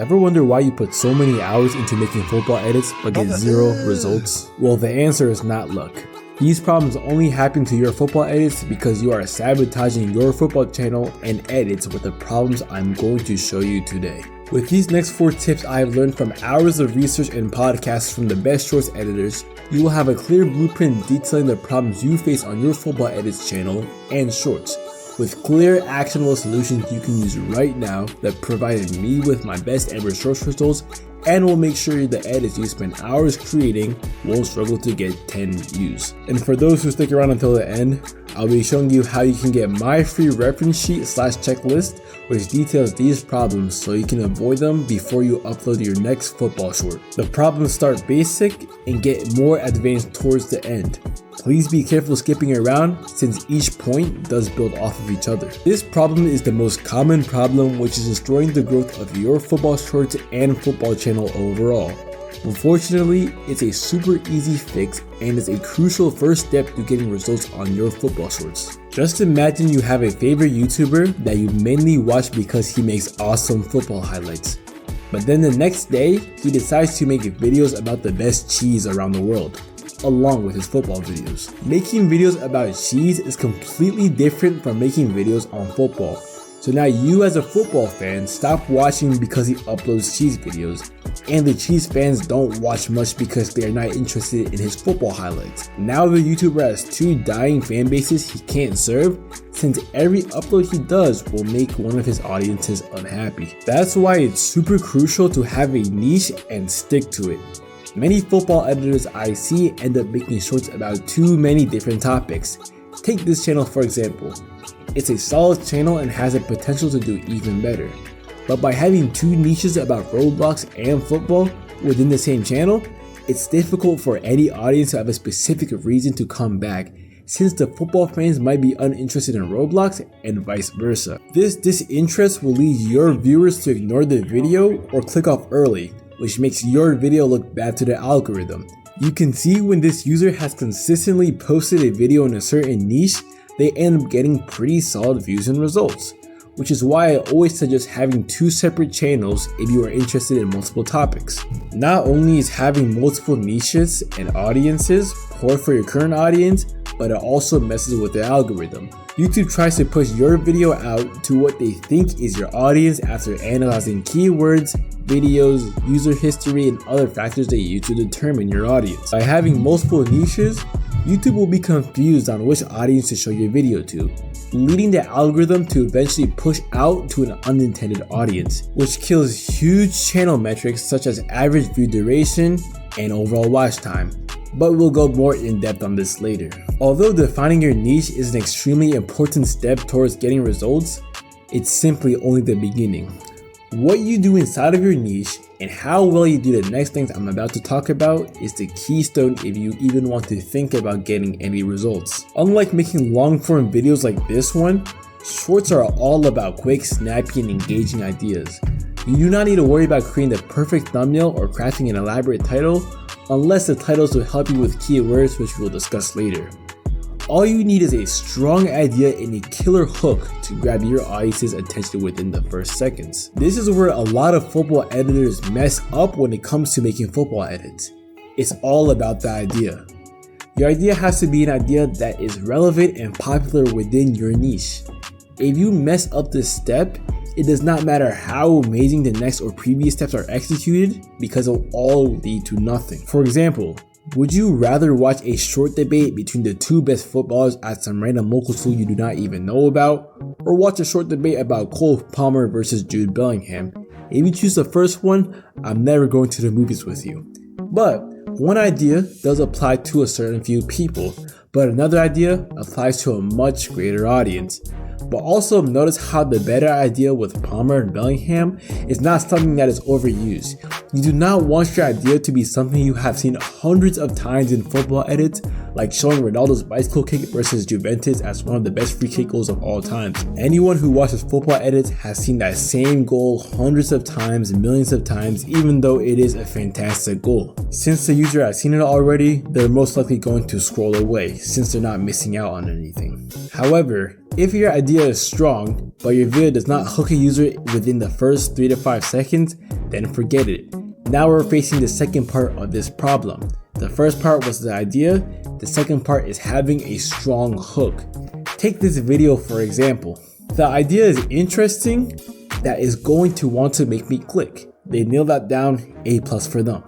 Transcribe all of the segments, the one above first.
Ever wonder why you put so many hours into making football edits but get zero results? Well, the answer is not luck. These problems only happen to your football edits because you are sabotaging your football channel and edits with the problems I'm going to show you today. With these next 4 tips I have learned from hours of research and podcasts from the best shorts editors, you will have a clear blueprint detailing the problems you face on your football edits channel and shorts, with clear, actionable solutions you can use right now that provided me with my best ever shorts results and will make sure the edits you spend hours creating won't struggle to get 10 views. And for those who stick around until the end, I'll be showing you how you can get my free reference sheet / checklist which details these problems so you can avoid them before you upload your next football short. The problems start basic and get more advanced towards the end. Please be careful skipping around since each point does build off of each other. This problem is the most common problem which is destroying the growth of your football shorts and football channel overall. Unfortunately, it's a super easy fix and is a crucial first step to getting results on your football shorts. Just imagine you have a favorite YouTuber that you mainly watch because he makes awesome football highlights. But then the next day, he decides to make videos about the best cheese around the world, along with his football videos. Making videos about cheese is completely different from making videos on football. So now you as a football fan stop watching because he uploads cheese videos, and the cheese fans don't watch much because they are not interested in his football highlights. Now the YouTuber has 2 dying fan bases he can't serve, since every upload he does will make one of his audiences unhappy. That's why it's super crucial to have a niche and stick to it. Many football editors I see end up making shorts about too many different topics. Take this channel for example. It's a solid channel and has the potential to do even better. But by having 2 niches about Roblox and football within the same channel, it's difficult for any audience to have a specific reason to come back, since the football fans might be uninterested in Roblox and vice versa. This disinterest will lead your viewers to ignore the video or click off early, which makes your video look bad to the algorithm. You can see when this user has consistently posted a video in a certain niche, they end up getting pretty solid views and results, which is why I always suggest having 2 separate channels if you are interested in multiple topics. Not only is having multiple niches and audiences poor for your current audience, but it also messes with the algorithm. YouTube tries to push your video out to what they think is your audience after analyzing keywords, videos, user history, and other factors they use to determine your audience. By having multiple niches, YouTube will be confused on which audience to show your video to, leading the algorithm to eventually push out to an unintended audience, which kills huge channel metrics such as average view duration and overall watch time. But we'll go more in depth on this later. Although defining your niche is an extremely important step towards getting results, it's simply only the beginning. What you do inside of your niche and how well you do the next things I'm about to talk about is the keystone if you even want to think about getting any results. Unlike making long form videos like this one, shorts are all about quick, snappy, and engaging ideas. You do not need to worry about creating the perfect thumbnail or crafting an elaborate title unless the titles will help you with keywords, which we'll discuss later. All you need is a strong idea and a killer hook to grab your audience's attention within the first seconds. This is where a lot of football editors mess up when it comes to making football edits. It's all about the idea. Your idea has to be an idea that is relevant and popular within your niche. If you mess up this step, it does not matter how amazing the next or previous steps are executed because it will all lead to nothing. For example, would you rather watch a short debate between the 2 best footballers at some random local school you do not even know about, or watch a short debate about Cole Palmer versus Jude Bellingham? If you choose the first one, I'm never going to the movies with you. But one idea does apply to a certain few people, but another idea applies to a much greater audience. But also notice how the better idea with Palmer and Bellingham is not something that is overused. You do not want your idea to be something you have seen hundreds of times in football edits, like showing Ronaldo's bicycle kick versus Juventus as one of the best free kick goals of all time. Anyone who watches football edits has seen that same goal hundreds of times, millions of times, even though it is a fantastic goal. Since the user has seen it already, they're most likely going to scroll away since they're not missing out on anything. However, If your idea is strong, but your video does not hook a user within the first 3 to 5 seconds, then forget it. Now we're facing the second part of this problem. The first part was the idea, the second part is having a strong hook. Take this video for example. The idea is interesting, that is going to want to make me click. They nailed that down, A+ for them.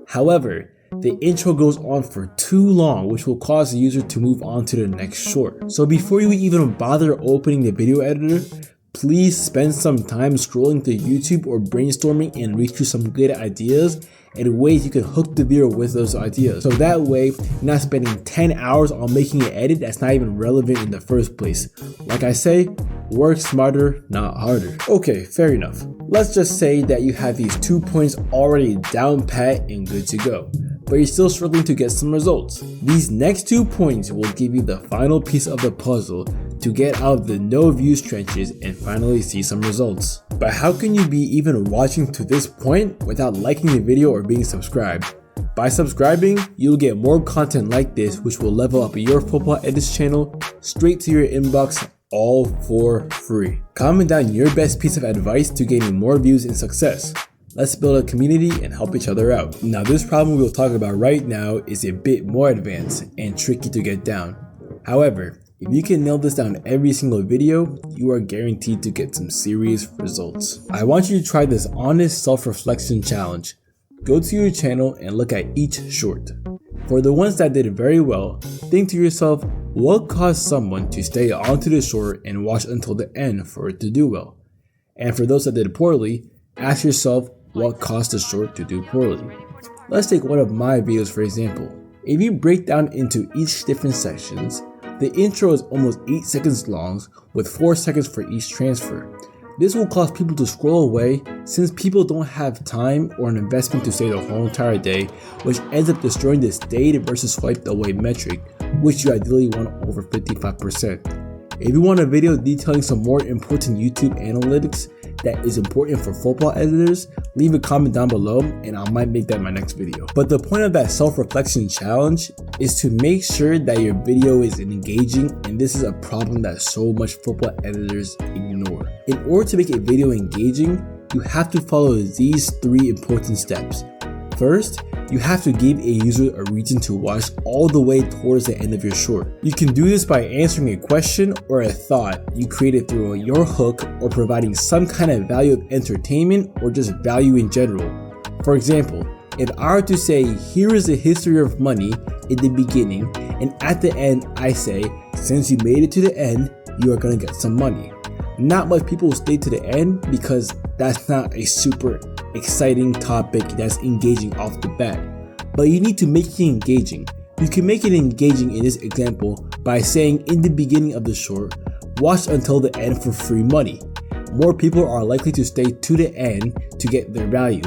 However, the intro goes on for too long, which will cause the user to move on to the next short. So before you even bother opening the video editor, please spend some time scrolling through YouTube or brainstorming and reach through some good ideas and ways you can hook the viewer with those ideas. So that way, you're not spending 10 hours on making an edit that's not even relevant in the first place. Like I say, work smarter, not harder. Okay, fair enough. Let's just say that you have these 2 points already down pat and good to go, but you're still struggling to get some results. These next 2 points will give you the final piece of the puzzle to get out of the no views trenches and finally see some results. But how can you be even watching to this point without liking the video or being subscribed? By subscribing, you'll get more content like this which will level up your Football Edits channel straight to your inbox, all for free. Comment down your best piece of advice to gaining more views and success. Let's build a community and help each other out. Now this problem we'll talk about right now is a bit more advanced and tricky to get down. However, if you can nail this down every single video, you are guaranteed to get some serious results. I want you to try this honest self-reflection challenge. Go to your channel and look at each short. For the ones that did very well, think to yourself, what caused someone to stay onto the short and watch until the end for it to do well? And for those that did poorly, ask yourself what caused the short to do poorly. Let's take one of my videos for example. If you break down into each different sections, the intro is almost 8 seconds long with 4 seconds for each transfer. This will cause people to scroll away since people don't have time or an investment to stay the whole entire day, which ends up destroying the stayed versus swiped away metric, which you ideally want over 55%. If you want a video detailing some more important YouTube analytics that is important for football editors, leave a comment down below and I might make that my next video. But the point of that self-reflection challenge is to make sure that your video is engaging, and this is a problem that so much football editors ignore. In order to make a video engaging, you have to follow these 3 important steps. First, you have to give a user a reason to watch all the way towards the end of your short. You can do this by answering a question or a thought you created through your hook or providing some kind of value of entertainment or just value in general. For example, if I were to say, here is the history of money in the beginning, and at the end I say, since you made it to the end, you are going to get some money. Not much people will stay to the end because that's not a super exciting topic that's engaging off the bat. But you need to make it engaging. You can make it engaging in this example by saying in the beginning of the short, watch until the end for free money. More people are likely to stay to the end to get their value.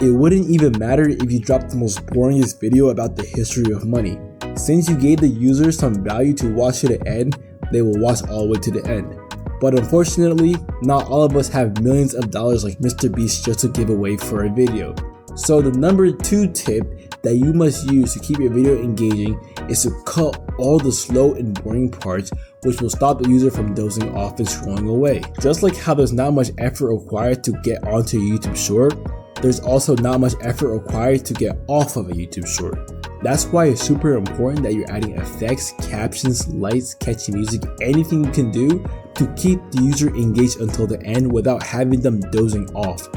It wouldn't even matter if you dropped the most boringest video about the history of money. Since you gave the user some value to watch to the end, they will watch all the way to the end. But unfortunately, not all of us have millions of dollars like Mr. Beast just to give away for a video. So the number 2 tip that you must use to keep your video engaging is to cut all the slow and boring parts, which will stop the user from dozing off and scrolling away. Just like how there's not much effort required to get onto a YouTube short, there's also not much effort required to get off of a YouTube short. That's why it's super important that you're adding effects, captions, lights, catchy music, anything you can do to keep the user engaged until the end without having them dozing off.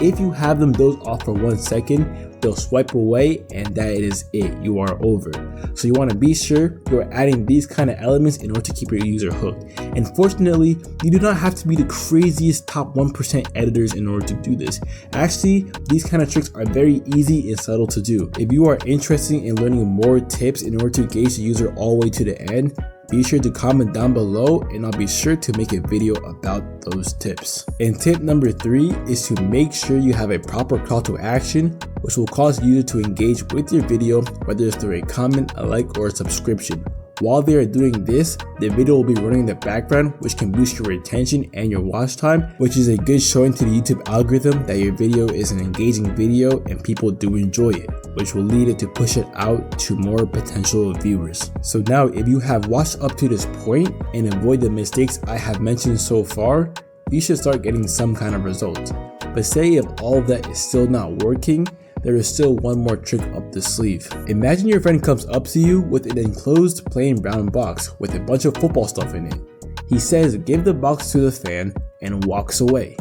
If you have them doze off for 1 second, they'll swipe away and that is it, you are over. So you want to be sure you're adding these kind of elements in order to keep your user hooked. And fortunately, you do not have to be the craziest top 1% editors in order to do this. Actually, these kind of tricks are very easy and subtle to do. If you are interested in learning more tips in order to engage the user all the way to the end, be sure to comment down below and I'll be sure to make a video about those tips. And tip number 3 is to make sure you have a proper call to action, which will cause the user to engage with your video, whether it's through a comment, a like, or a subscription. While they are doing this, the video will be running in the background, which can boost your retention and your watch time, which is a good showing to the YouTube algorithm that your video is an engaging video and people do enjoy it, which will lead it to push it out to more potential viewers. So now, if you have watched up to this point and avoid the mistakes I have mentioned so far, you should start getting some kind of result. But say if all of that is still not working, there is still one more trick up the sleeve. Imagine your friend comes up to you with an enclosed plain brown box with a bunch of football stuff in it. He says give the box to the fan and walks away.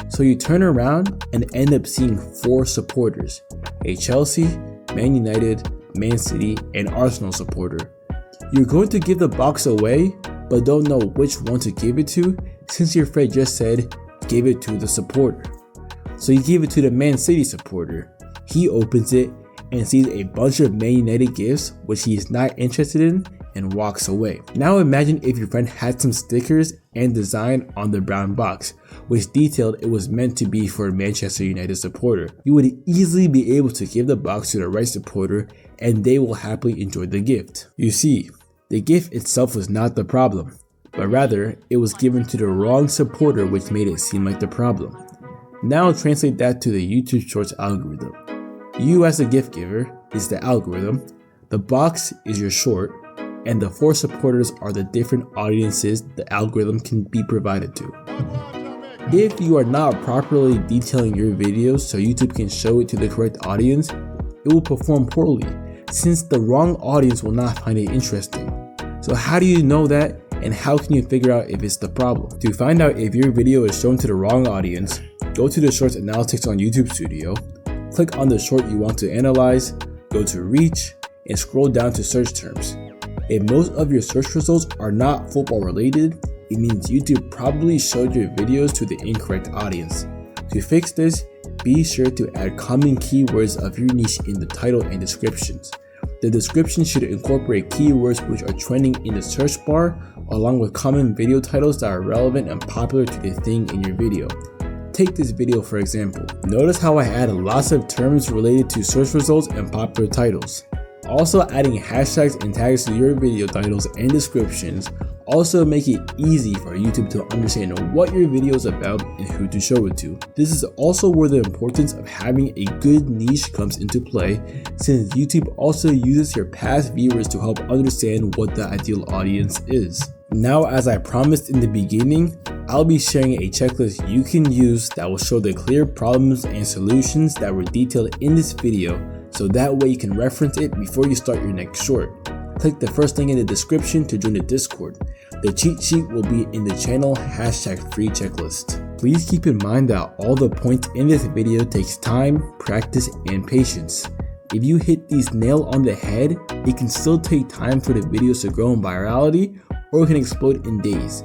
So you turn around and end up seeing 4 supporters: a Chelsea, Man United, Man City, and Arsenal supporter. You're going to give the box away, but don't know which one to give it to since your friend just said give it to the supporter. So you give it to the Man City supporter. He opens it and sees a bunch of Man United gifts which he is not interested in and walks away. Now imagine if your friend had some stickers and design on the brown box which detailed it was meant to be for a Manchester United supporter. You would easily be able to give the box to the right supporter and they will happily enjoy the gift. You see, the gift itself was not the problem, but rather it was given to the wrong supporter which made it seem like the problem. Now translate that to the YouTube Shorts algorithm. You as the gift giver is the algorithm, the box is your short, and the 4 supporters are the different audiences the algorithm can be provided to. If you are not properly detailing your videos so YouTube can show it to the correct audience, it will perform poorly since the wrong audience will not find it interesting. So how do you know that, and how can you figure out if it's the problem? To find out if your video is shown to the wrong audience, go to the Shorts Analytics on YouTube Studio, click on the short you want to analyze, go to Reach, and scroll down to Search Terms. If most of your search results are not football related, it means YouTube probably showed your videos to the incorrect audience. To fix this, be sure to add common keywords of your niche in the title and descriptions. The description should incorporate keywords which are trending in the search bar, along with common video titles that are relevant and popular to the thing in your video. Take this video for example. Notice how I added lots of terms related to search results and popular titles. Also adding hashtags and tags to your video titles and descriptions also make it easy for YouTube to understand what your video is about and who to show it to. This is also where the importance of having a good niche comes into play, since YouTube also uses your past viewers to help understand what the ideal audience is. Now, as I promised in the beginning, I'll be sharing a checklist you can use that will show the clear problems and solutions that were detailed in this video, so that way you can reference it before you start your next short. Click the first link in the description to join the Discord. The cheat sheet will be in the channel #FreeChecklist. Please keep in mind that all the points in this video takes time, practice, and patience. If you hit these nail on the head, it can still take time for the videos to grow in virality, or it can explode in days.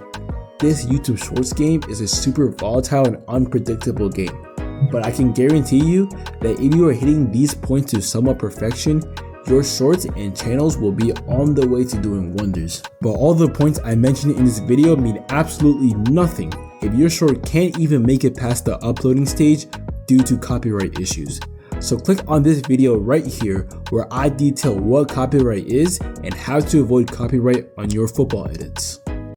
This YouTube Shorts game is a super volatile and unpredictable game, but I can guarantee you that if you are hitting these points to somewhat perfection, your shorts and channels will be on the way to doing wonders. But all the points I mentioned in this video mean absolutely nothing if your short can't even make it past the uploading stage due to copyright issues. So click on this video right here where I detail what copyright is and how to avoid copyright on your football edits.